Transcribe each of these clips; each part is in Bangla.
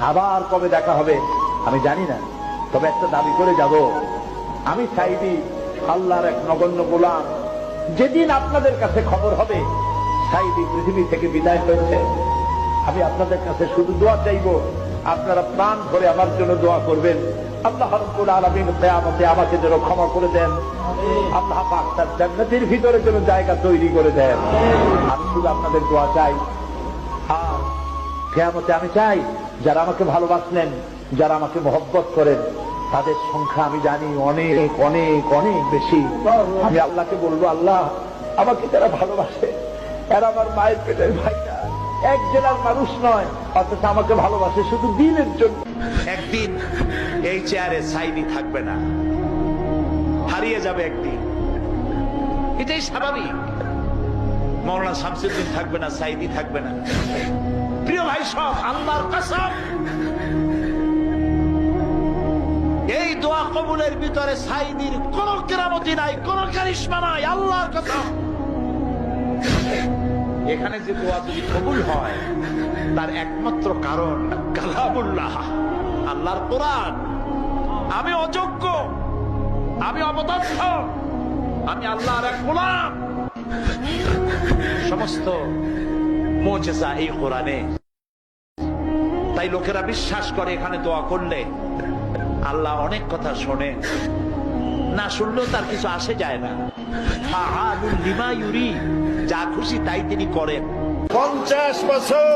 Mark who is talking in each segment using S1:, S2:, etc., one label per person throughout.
S1: আবার কবে দেখা হবে আমি জানি না, তবে একটা দাবি করে যাব, আমি সাইদি আল্লাহর এক নগণ্য গোলাম। যেদিন আপনাদের কাছে খবর হবে সাইদি পৃথিবী থেকে বিদায় হয়েছে, আমি আপনাদের কাছে শুধু দোয়া চাইব, আপনারা প্রাণ ভরে আমার জন্য দোয়া করবেন। আল্লাহ রাব্বুল আলামিন কিয়ামতে আমাকে যেন ক্ষমা করে দেন, আল্লাহ পাক তার জান্নাতের ভিতরে যেন জায়গা তৈরি করে দেন। আমি শুধু আপনাদের দোয়া চাই। আর কিয়ামতে আমি চাই যারা আমাকে ভালোবাসলেন, যারা আমাকে মহব্বত করেন, তাদের সংখ্যা আমি জানি অনেক অনেক অনেক বেশি। আমি আল্লাহকে বলবো, আল্লাহ আমাকে যারা ভালোবাসে এরা আমার মায়ের পেটের ভাইটা, এক জেলার মানুষ নয়, অথচ আমাকে ভালোবাসে শুধু দিনের জন্য।
S2: একদিন এই চেয়ারে সাইদি থাকবে না, হারিয়ে যাবে একদিন, এটাই স্বাভাবিক। মাওলানা শামসুদ্দিন থাকবে না, সাইদি থাকবে না। প্রিয় ভাই সব, আল্লাহর কসম, এই দোয়া কবুলের ভিতরে সাইদির কোন কেরামতি নাই, কোন কারিশমা নাই, আল্লাহর কসম। এখানে যে দোয়া যদি কবুল হয় তার একমাত্র কারণ কালামুল্লাহ, আল্লাহর কোরআন। আমি অযোগ্য, আমি অপদার্থ, আমি আল্লাহর এক গোলাম। সমস্ত মুজিজা এই কোরআনে। তাই লোকেরা বিশ্বাস করে এখানে দোয়া করলে আল্লাহ অনেক কথা শোনেন, না শুনলেও তার কিছু আসে যায় না। ফাআলুল লিমা ইউরি, যা খুশি তাই তিনি করেন।
S3: 50 বছর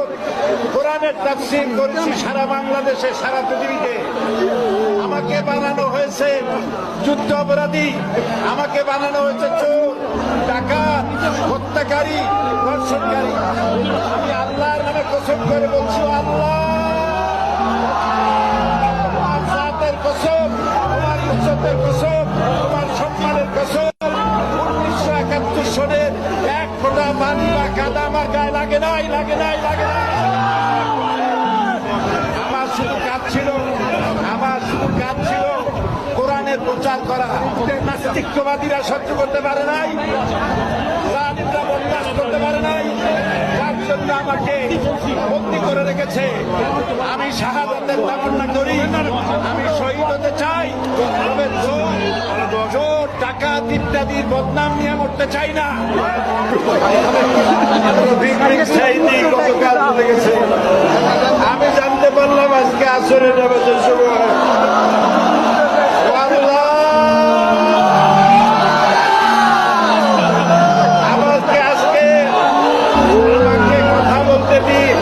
S3: কোরআনের তাফসীর করেছি সারা বাংলাদেশে, সারা পৃথিবীতে। আমাকে বানানো হয়েছে যুদ্ধ অপরাধী, আমাকে বানানো হয়েছে চোর, ডাকাত, হত্যাকারী, ধর্ষণকারী। আমি আল্লাহর নামে কসম করে বলছি, আল্লাহ তোমার জাতের কসম, তোমার ইজ্জতের কসম, তোমার সম্মানের কসম, 1971 সনের এক ফোঁটা পানি বা কাদা আমার গায়ে লাগে নাই, লাগে নাই, লাগে নাই। আমার শুধু কাজ ছিল, আমার শুধু কাজ ছিল কোরআনের প্রচার করা। নাস্তিকবাদীরা সহ্য করতে পারে নাই, জালিমরা বরদাস্ত করতে পারে নাই, যার জন্য আমাকে বন্দী করে রেখেছে। আমি শাহাদাতের তামান্না করি, আমি শহীদ হতে চাই, তবে চোর, ডাকাত ইত্যাদির বদনাম নিয়ে মরতে চাই না। আমি জানতে পারলাম আজকে আসরের নামাজের সময় আমাকে কথা বলতে দিন,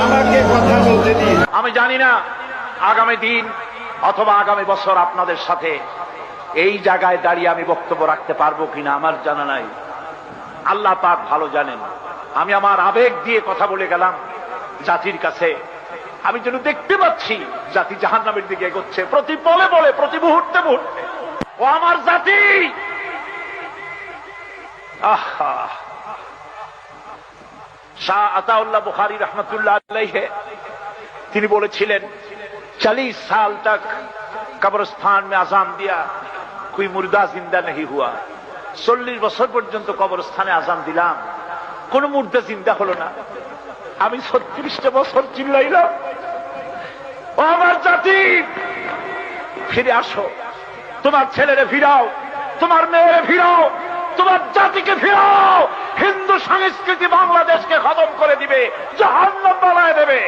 S3: আমাকে কথা বলতে দিন।
S2: আমি জানি না আগামী দিন অথবা আগামী বছর আপনাদের সাথে এই জায়গায় দাঁড়িয়ে আমি বক্তব্য রাখতে পারবো কিনা আমার জানা নাই, আল্লাহ পাক ভালো জানেন। আমি আমার আবেগ দিয়ে কথা বলে গেলাম জাতির কাছে। আমি যেন দেখতে পাচ্ছি জাতি জাহান্নামের দিকে এগোচ্ছে, প্রতি পলে পলে, প্রতি মুহূর্তে মুহূর্তে। ও আমার জাতি, আহা! শাহ আতাউল্লাহ বুখারী রহমতুল্লাহ আলাইহি তিনি বলেছিলেন, 40 साल तक कब्रिस्तान में आजान दिया, कोई मुर्दा जिंदा नहीं हुआ। 40 বছর পর্যন্ত কবরস্থানে আজান দিলাম, কোন মুর্দা জিন্দা হলো না। আমি 36টা বছর চিল্লাইলাম, ও আমার জাতি, ফিরে আসো, তোমার ছেলেরে ফিরাও, তোমার মেয়েরে ফিরাও, তোমার জাতিকে ফিরাও। হিন্দু সংস্কৃতি বাংলাদেশকে খতম করে দিবে, জাহান্নাম বানায় দেবে।